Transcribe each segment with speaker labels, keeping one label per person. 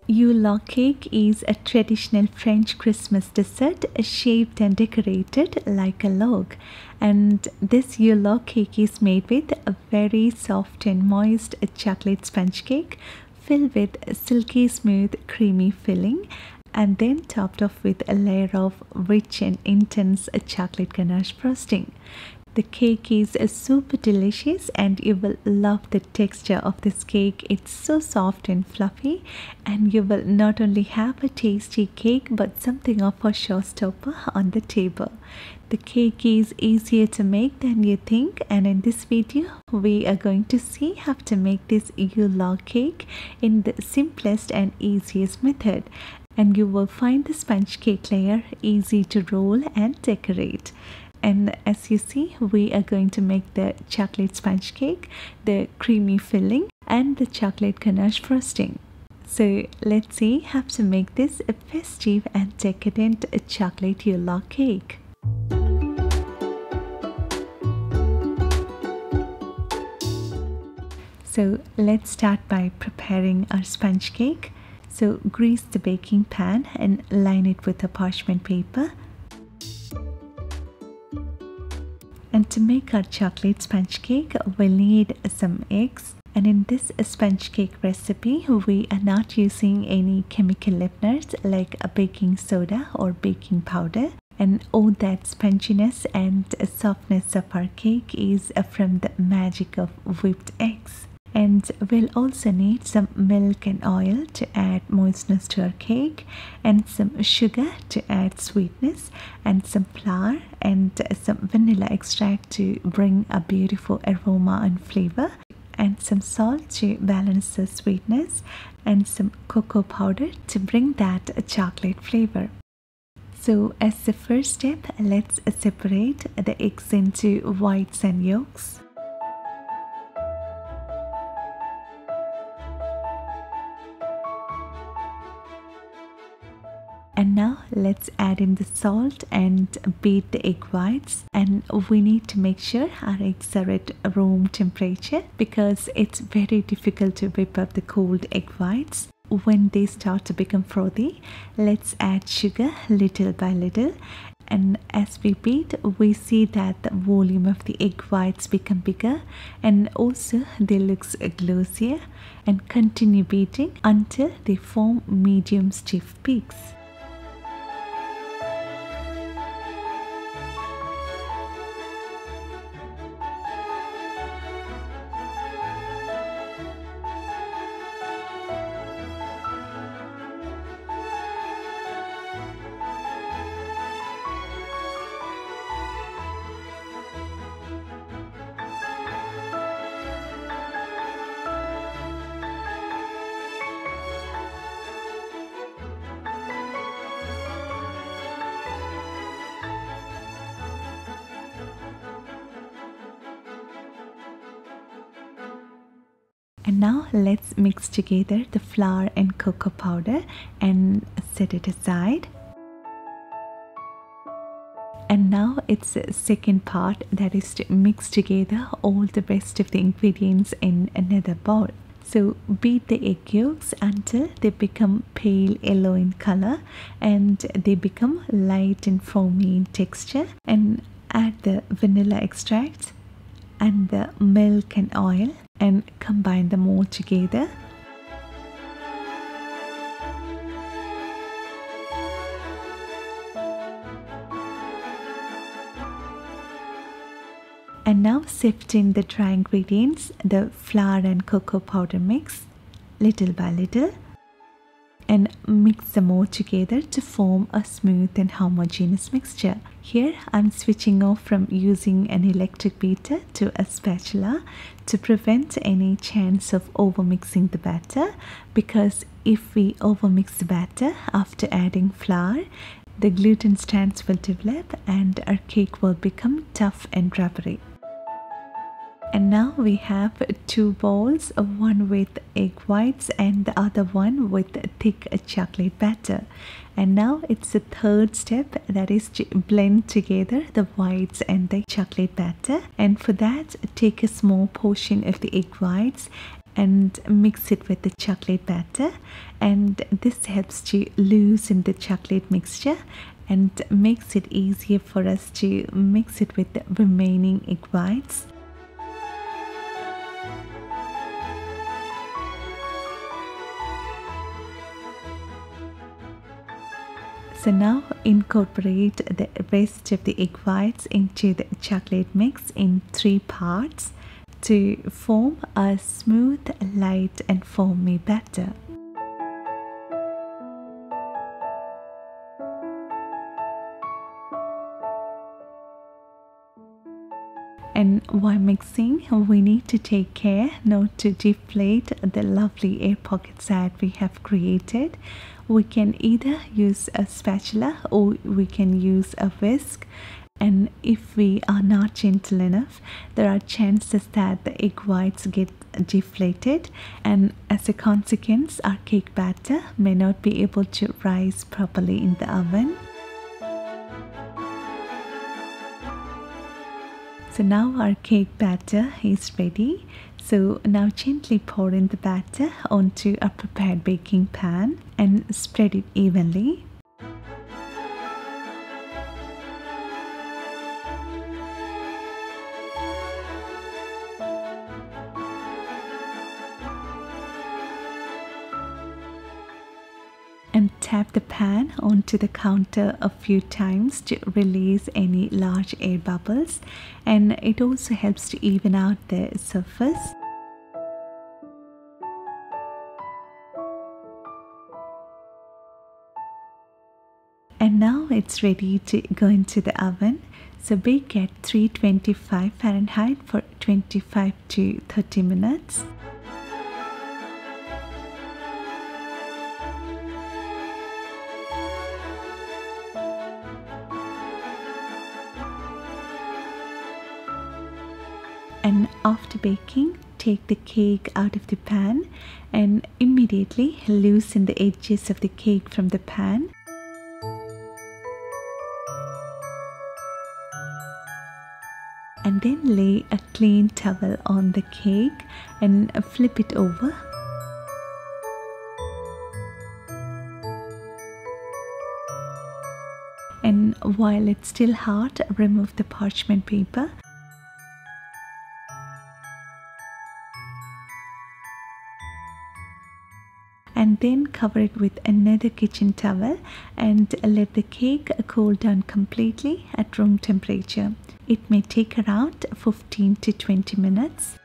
Speaker 1: Yule Log Cake is a traditional French Christmas dessert shaped and decorated like a log. And this Yule Log Cake is made with a very soft and moist chocolate sponge cake filled with silky smooth creamy filling and then topped off with a layer of rich and intense chocolate ganache frosting. The cake is super delicious and you will love the texture of this cake. It's so soft and fluffy and you will not only have a tasty cake but something of a showstopper on the table. The cake is easier to make than you think, and in this video we are going to see how to make this Yule Log Cake in the simplest and easiest method. And you will find the sponge cake layer easy to roll and decorate. And as you see, we are going to make the chocolate sponge cake, the creamy filling and the chocolate ganache frosting. So let's see how to make this a festive and decadent chocolate Yule Log cake. So let's start by preparing our sponge cake. So grease the baking pan and line it with a parchment paper. And to make our chocolate sponge cake, we'll need some eggs. And in this sponge cake recipe, we are not using any chemical leaveners like a baking soda or baking powder. And all that sponginess and softness of our cake is from the magic of whipped eggs. And we'll also need some milk and oil to add moistness to our cake, and some sugar to add sweetness, and some flour and some vanilla extract to bring a beautiful aroma and flavor, and some salt to balance the sweetness, and some cocoa powder to bring that chocolate flavor. So as the first step, let's separate the eggs into whites and yolks. And now let's add in the salt and beat the egg whites, and we need to make sure our eggs are at room temperature because it's very difficult to whip up the cold egg whites. When they start to become frothy, let's add sugar little by little, and as we beat we see that the volume of the egg whites become bigger and also they look glossier, and continue beating until they form medium stiff peaks. And now let's mix together the flour and cocoa powder and set it aside. And now it's the second part, that is to mix together all the rest of the ingredients in another bowl. So beat the egg yolks until they become pale yellow in color and they become light and foamy in texture, and add the vanilla extract and the milk and oil and combine them all together. And now sift in the dry ingredients, the flour and cocoa powder mix little by little, and mix them all together to form a smooth and homogeneous mixture. Here I'm switching off from using an electric beater to a spatula to prevent any chance of overmixing the batter, because if we overmix the batter after adding flour, the gluten strands will develop and our cake will become tough and rubbery. And now we have two bowls, one with egg whites and the other one with thick chocolate batter. And now it's the third step, that is to blend together the whites and the chocolate batter. And for that, take a small portion of the egg whites and mix it with the chocolate batter, and this helps to loosen the chocolate mixture and makes it easier for us to mix it with the remaining egg whites. So now incorporate the rest of the egg whites into the chocolate mix in 3 parts to form a smooth, light and foamy batter. And while mixing, we need to take care not to deflate the lovely air pockets that we have created. We can either use a spatula or we can use a whisk. And if we are not gentle enough, there are chances that the egg whites get deflated, and as a consequence, our cake batter may not be able to rise properly in the oven. So now our cake batter is ready. So now gently pour in the batter onto a prepared baking pan and spread it evenly. And tap the pan onto the counter a few times to release any large air bubbles, and it also helps to even out the surface. And now it's ready to go into the oven. So bake at 325 Fahrenheit for 25 to 30 minutes. And after baking, take the cake out of the pan and immediately loosen the edges of the cake from the pan. And then lay a clean towel on the cake and flip it over. And while it's still hot, remove the parchment paper. And then cover it with another kitchen towel and let the cake cool down completely at room temperature. It may take around 15 to 20 minutes.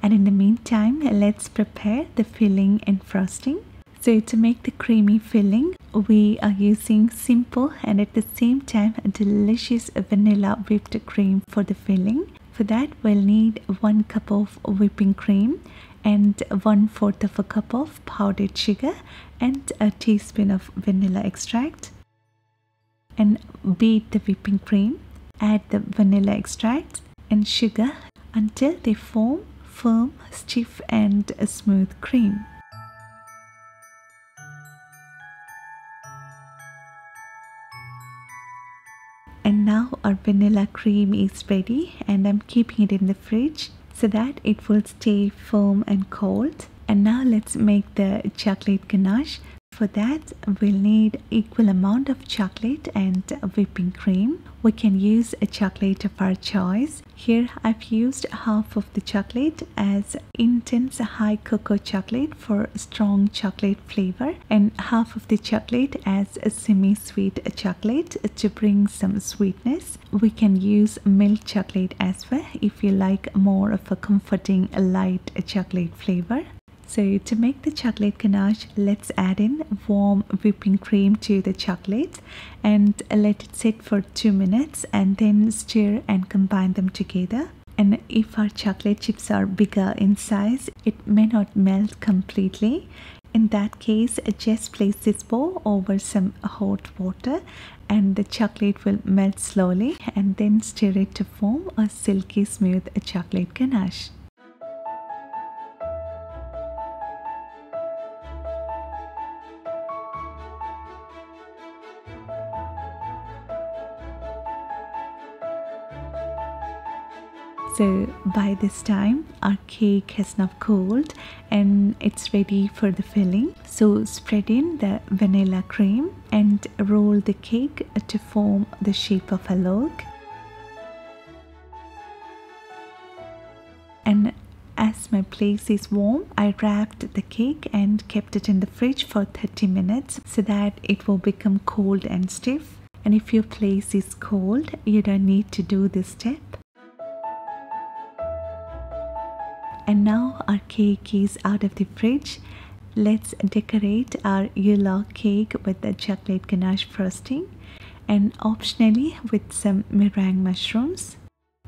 Speaker 1: And in the meantime, let's prepare the filling and frosting. So to make the creamy filling, we are using simple and at the same time a delicious vanilla whipped cream for the filling. For that, we'll need 1 cup of whipping cream and 1/4 of a cup of powdered sugar and a teaspoon of vanilla extract. And beat the whipping cream, add the vanilla extract and sugar until they form firm, stiff and a smooth cream. And now our vanilla cream is ready, and I'm keeping it in the fridge so that it will stay firm and cold. And now let's make the chocolate ganache. For that, we'll need equal amount of chocolate and whipping cream. We can use a chocolate of our choice. Here I've used half of the chocolate as intense high cocoa chocolate for strong chocolate flavor, and half of the chocolate as a semi-sweet chocolate to bring some sweetness. We can use milk chocolate as well if you like more of a comforting light chocolate flavor. So to make the chocolate ganache, let's add in warm whipping cream to the chocolate and let it sit for 2 minutes and then stir and combine them together. And if our chocolate chips are bigger in size, it may not melt completely. In that case, just place this bowl over some hot water and the chocolate will melt slowly, and then stir it to form a silky smooth chocolate ganache. So by this time our cake has now cooled and it's ready for the filling. So spread in the vanilla cream and roll the cake to form the shape of a log. And as my place is warm, I wrapped the cake and kept it in the fridge for 30 minutes so that it will become cold and stiff. And if your place is cold, you don't need to do this step. And now our cake is out of the fridge. Let's decorate our Yule Log cake with the chocolate ganache frosting and optionally with some meringue mushrooms.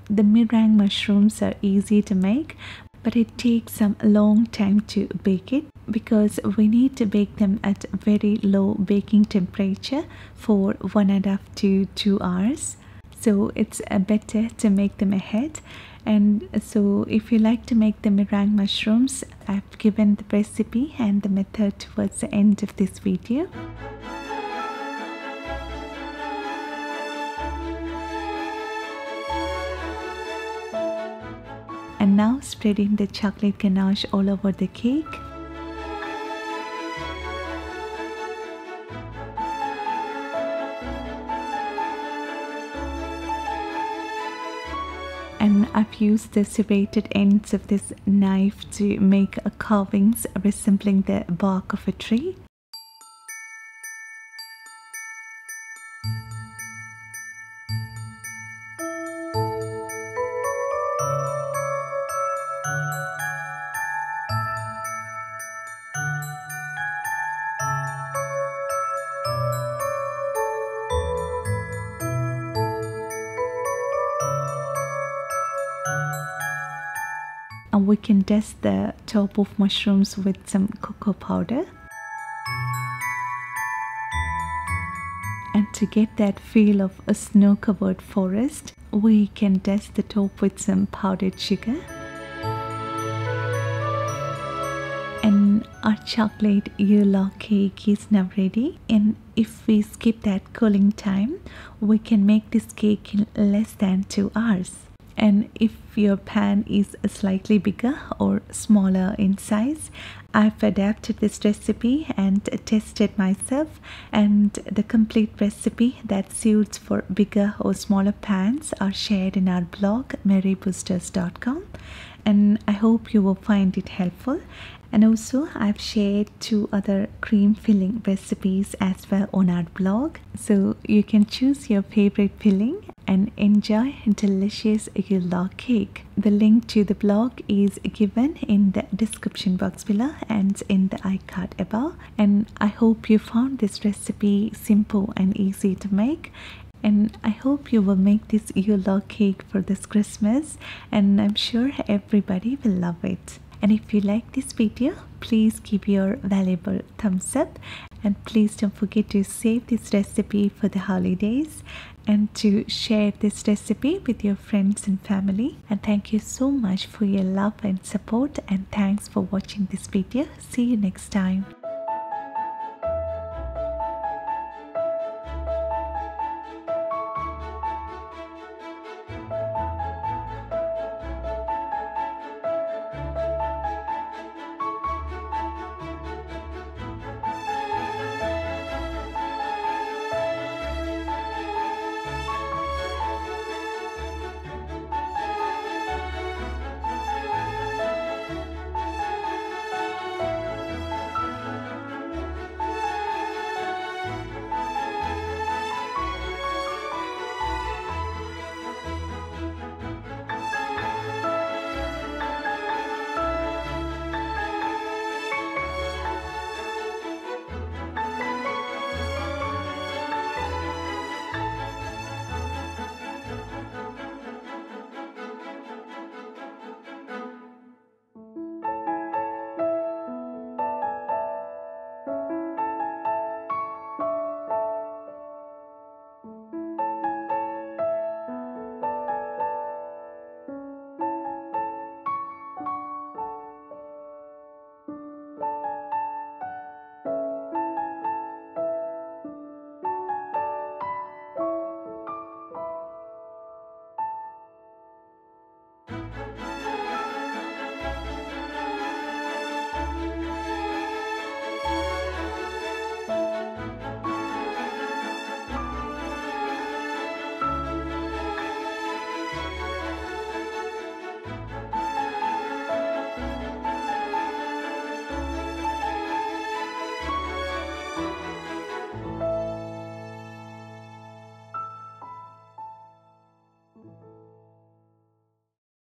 Speaker 1: The meringue mushrooms are easy to make, but it takes some long time to bake it because we need to bake them at very low baking temperature for 1.5 to 2 hours. So it's better to make them ahead. And so if you like to make the meringue mushrooms, I've given the recipe and the method towards the end of this video. And now spreading the chocolate ganache all over the cake. And I've used the serrated ends of this knife to make carvings resembling the bark of a tree. And we can dust the top of mushrooms with some cocoa powder. And to get that feel of a snow-covered forest, we can dust the top with some powdered sugar. And our chocolate Yule Log cake is now ready. And if we skip that cooling time, we can make this cake in less than 2 hours. And if your pan is slightly bigger or smaller in size, I've adapted this recipe and tested myself, and the complete recipe that suits for bigger or smaller pans are shared in our blog maryboosters.com, and I hope you will find it helpful. And also I've shared 2 other cream filling recipes as well on our blog, so you can choose your favorite filling and enjoy delicious Yule Log cake. The link to the blog is given in the description box below and in the iCard above. And I hope you found this recipe simple and easy to make. And I hope you will make this Yule Log cake for this Christmas, and I'm sure everybody will love it. And if you like this video, please give your valuable thumbs up, and please don't forget to save this recipe for the holidays and to share this recipe with your friends and family. And thank you so much for your love and support, and thanks for watching this video. See you next time.